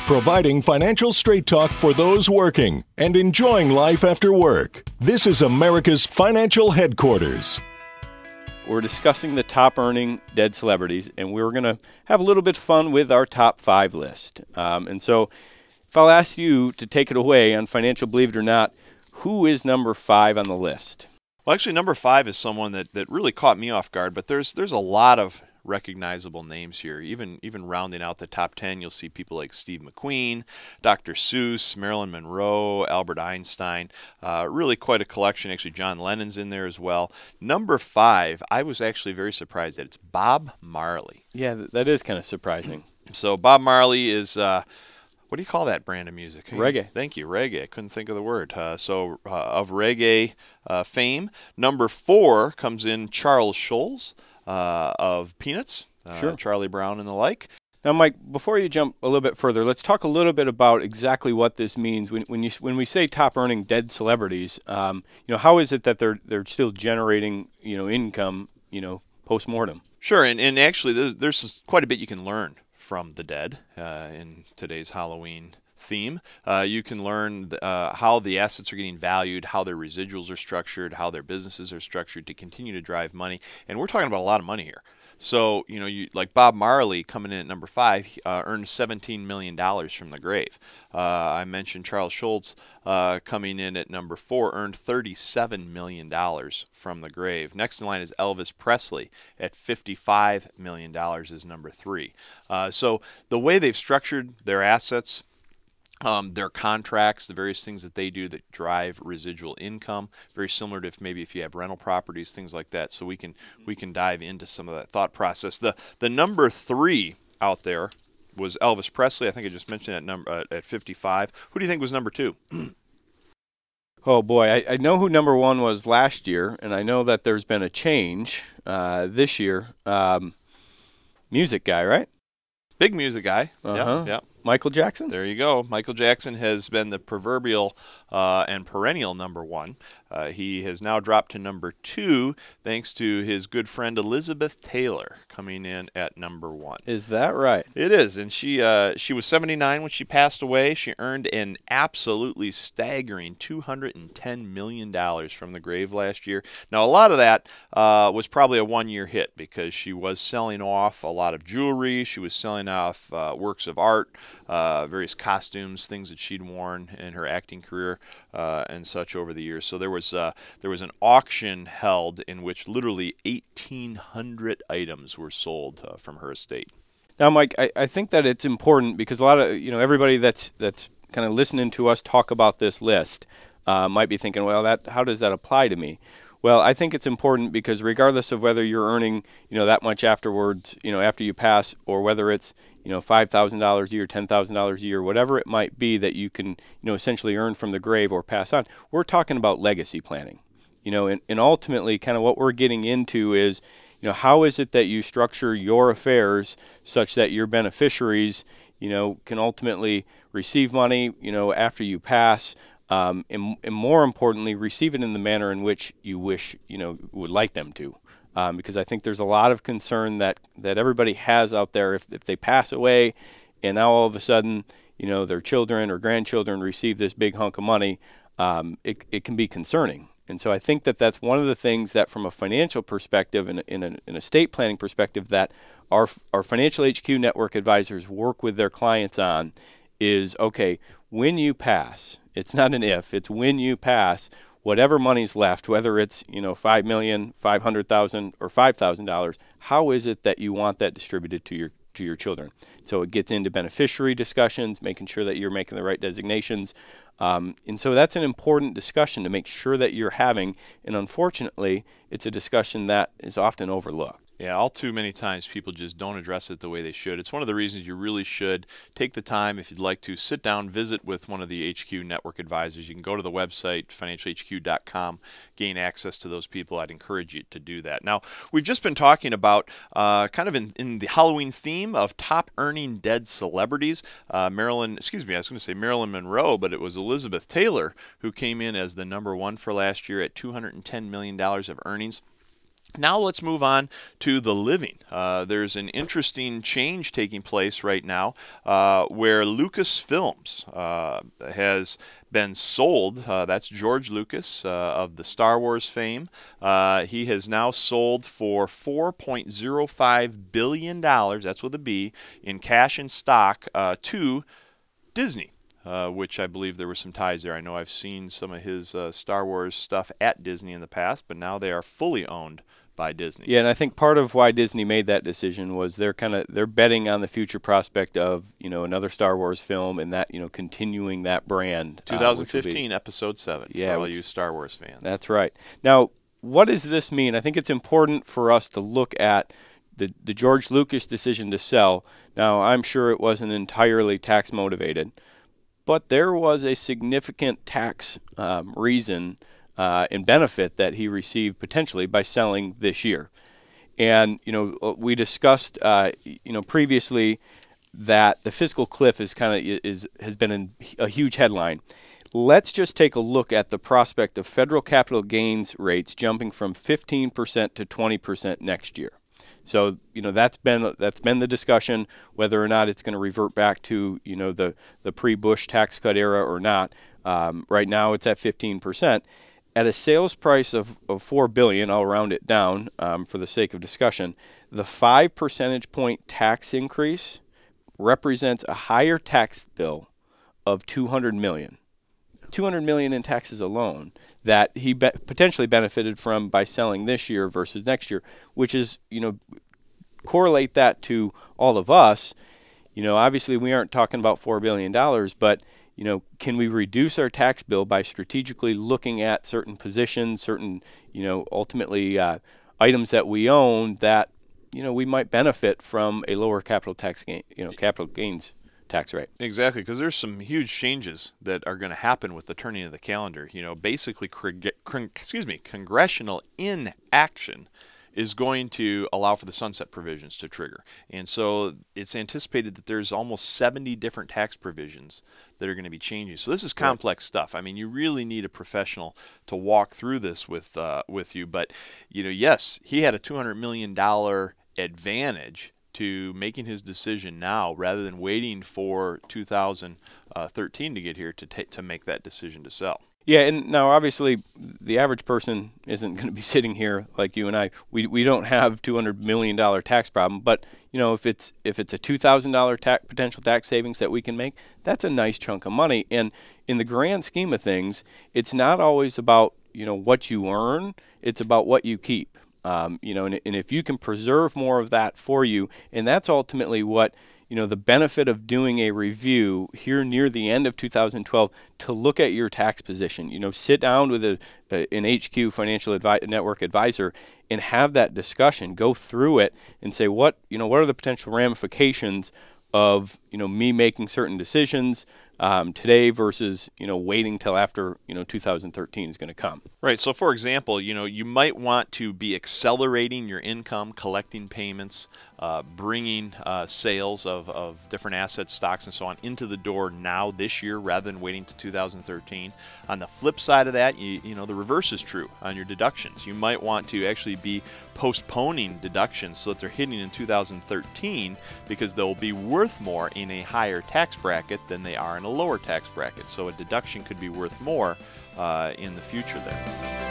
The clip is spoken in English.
providing financial straight talk for those working and enjoying life after work. This is America's financial headquarters. We're discussing the top earning dead celebrities, and we're going to have a little bit of fun with our top 5 list. And so if I'll ask you to take it away on Financial Believe It or Not, who is number 5 on the list? Well, actually, number 5 is someone that really caught me off guard, but there's a lot of recognizable names here. Even rounding out the top 10, you'll see people like Steve McQueen, Dr. Seuss, Marilyn Monroe, Albert Einstein. Really quite a collection. Actually, John Lennon's in there as well. Number 5, I was actually very surprised that it's Bob Marley. Yeah, that is kind of surprising. So Bob Marley is... what do you call that brand of music? Reggae. Thank you, reggae. I couldn't think of the word. So of reggae fame. Number 4 comes in Charles Schulz of Peanuts, Sure. Charlie Brown and the like. Now, Mike, before you jump a little bit further, let's talk a little bit about exactly what this means. When we say top earning dead celebrities, how is it that they're still generating income post mortem? Sure, and actually there's quite a bit you can learn from the dead in today's Halloween theme. You can learn how the assets are getting valued, how their residuals are structured, how their businesses are structured to continue to drive money. And we're talking about a lot of money here. So, you like Bob Marley coming in at number 5, earned $17 million from the grave. I mentioned Charles Schulz coming in at number 4, earned $37 million from the grave. Next in line is Elvis Presley at $55 million is number 3. So the way they've structured their assets, their contracts, the various things that they do that drive residual income, very similar to if you have rental properties, things like that. So we can dive into some of that thought process. The number 3 out there was Elvis Presley. I think I just mentioned that at 55. Who do you think was number 2? Oh boy, I know who number 1 was last year, and I know that there's been a change this year. Music guy, right? Big music guy. Yeah. Michael Jackson? There you go. Michael Jackson has been the proverbial and perennial number 1. He has now dropped to number 2 thanks to his good friend Elizabeth Taylor coming in at number 1. Is that right? It is, and she was 79 when she passed away. She earned an absolutely staggering $210 million from the grave last year. Now, a lot of that was probably a one-year hit because she was selling off a lot of jewelry. She was selling off works of art, various costumes, things that she'd worn in her acting career and such over the years. So there was an auction held in which literally 1,800 items were sold from her estate. Now, Mike, I think that it's important because a lot of everybody that's kind of listening to us talk about this list might be thinking, well, how does that apply to me? Well, I think it's important because regardless of whether you're earning that much afterwards, after you pass, or whether it's $5,000 a year, $10,000 a year, whatever it might be that you can essentially earn from the grave or pass on, we're talking about legacy planning. And ultimately, kind of what we're getting into is how is it that you structure your affairs such that your beneficiaries can ultimately receive money after you pass. And more importantly, receive it in the manner in which you wish, would like them to. Because I think there's a lot of concern that everybody has out there if they pass away and now all of a sudden, their children or grandchildren receive this big hunk of money, it can be concerning. And so I think that's one of the things that from a financial perspective and in an estate planning perspective that our Financial HQ Network advisors work with their clients on is, okay, when you pass, it's not an if, it's when you pass, whatever money's left, whether it's $5 million, $500,000, or $5,000, how is it that you want that distributed to your children? So it gets into beneficiary discussions, making sure that you're making the right designations, and so that's an important discussion to make sure that you're having. And unfortunately, it's a discussion that is often overlooked. Yeah, all too many times people just don't address it the way they should. It's one of the reasons you really should take the time, if you'd like to, sit down, visit with one of the HQ Network advisors. You can go to the website, financialhq.com, gain access to those people. I'd encourage you to do that. Now, we've just been talking about kind of in the Halloween theme of top earning dead celebrities. Marilyn Monroe, but it was Elizabeth Taylor who came in as the number 1 for last year at $210 million of earnings. Now let's move on to the living. There's an interesting change taking place right now where Lucasfilms has been sold. That's George Lucas of the Star Wars fame. He has now sold for $4.05 billion, that's with a B, in cash and stock to Disney. Which I believe there were some ties there. I know I've seen some of his Star Wars stuff at Disney in the past, but now they are fully owned by Disney. Yeah, and I think part of why Disney made that decision was they're betting on the future prospect of another Star Wars film and that continuing that brand. 2015 Episode 7 for all you Star Wars fans. That's right. Now, what does this mean? I think it's important for us to look at the George Lucas decision to sell. Now, I'm sure it wasn't entirely tax motivated, but there was a significant tax reason and benefit that he received potentially by selling this year. And we discussed previously that the fiscal cliff has been a huge headline. Let's just take a look at the prospect of federal capital gains rates jumping from 15% to 20% next year. So that's been the discussion, whether or not it's going to revert back to the pre-Bush tax cut era or not. Right now it's at 15%. At a sales price of $4 billion, I'll round it down for the sake of discussion, the 5 percentage point tax increase represents a higher tax bill of $200 million. $200 million in taxes alone that he potentially benefited from by selling this year versus next year, which is, correlate that to all of us. Obviously we aren't talking about $4 billion, but can we reduce our tax bill by strategically looking at certain positions, certain, ultimately items that we own that, we might benefit from a lower capital gains tax rate. Exactly, because there's some huge changes that are going to happen with the turning of the calendar. Basically, congressional inaction is going to allow for the sunset provisions to trigger. And so it's anticipated that there's almost 70 different tax provisions that are going to be changing. So this is complex stuff. I mean, you really need a professional to walk through this with you. But, yes, he had a $200 million advantage to making his decision now rather than waiting for 2013 to get here to make that decision to sell. Yeah, and now obviously the average person isn't going to be sitting here like you and I. We don't have $200 million tax problem, but if it's a $2,000 potential tax savings that we can make, that's a nice chunk of money. And in the grand scheme of things, it's not always about what you earn; it's about what you keep. And if you can preserve more of that for you, and that's ultimately what the benefit of doing a review here near the end of 2012 to look at your tax position. Sit down with an HQ Financial Network advisor and have that discussion. Go through it and say what are the potential ramifications of me making certain decisions today versus waiting till after 2013 is going to come. Right. So for example, you might want to be accelerating your income, collecting payments, bringing sales of different assets, stocks, and so on into the door now this year rather than waiting to 2013. On the flip side of that, the reverse is true on your deductions. You might want to actually be postponing deductions so that they're hitting in 2013 because they'll be worth more in a higher tax bracket than they are in a lower tax bracket. So a deduction could be worth more in the future there.